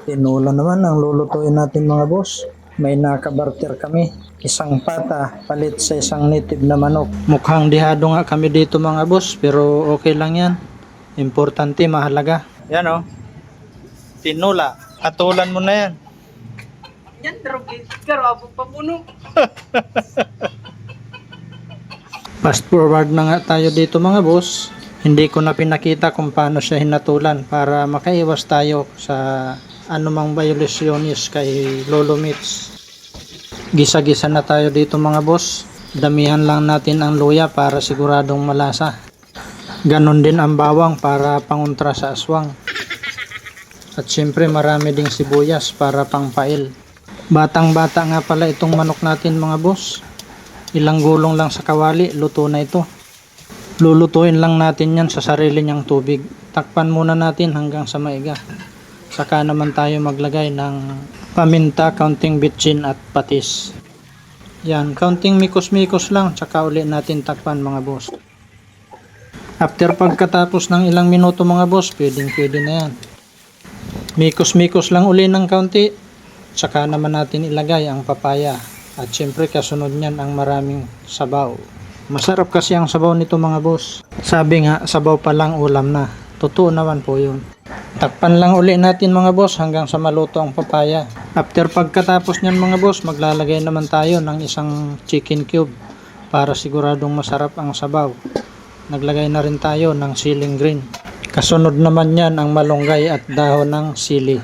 Tinola naman ang lulutuin natin mga boss. May nakabarter kami. Isang pata palit sa isang native na manok. Mukhang dihado nga kami dito mga boss, pero okay lang yan. Importante, mahalaga. Yan o. Tinola. Atulan mo na yan. Yan, pero abot pa puno. Fast forward na nga tayo dito mga boss. Hindi ko na pinakita kung paano siya hinatulan para makaiwas tayo sa anumang violationis kay Lolo Mitch. Gisa-gisa na tayo dito mga boss. Damihan lang natin ang luya para siguradong malasa. Ganon din ang bawang para pangontra sa aswang. At syempre marami ding sibuyas para pangpail. Batang-bata nga pala itong manok natin mga boss. Ilang gulong lang sa kawali, luto na ito. Lulutuin lang natin yan sa sarili niyang tubig. Takpan muna natin hanggang sa maiga. Saka naman tayo maglagay ng paminta, kaunting bitchin at patis. Yan, kaunting mikos-mikos lang, saka uli natin takpan mga boss. After pagkatapos ng ilang minuto mga boss, pwede na yan. Mikos-mikos lang uli ng kaunti, saka naman natin ilagay ang papaya. At syempre kasunod niyan ang maraming sabaw. Masarap kasi ang sabaw nito mga boss. Sabi nga, sabaw pa lang ulam na. Totoo naman po yun. Takpan lang uli natin mga boss hanggang sa maluto ang papaya. After pagkatapos niyan mga boss, maglalagay naman tayo ng isang chicken cube para siguradong masarap ang sabaw. Naglagay na rin tayo ng siling green. Kasunod naman yan ang malunggay at dahon ng sili.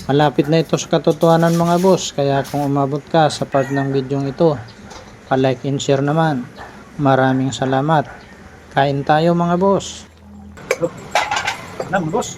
Malapit na ito sa katotohanan mga boss, kaya kung umabot ka sa part ng video ito, pa-like and share naman. Maraming salamat. Kain tayo mga boss. Ano, boss?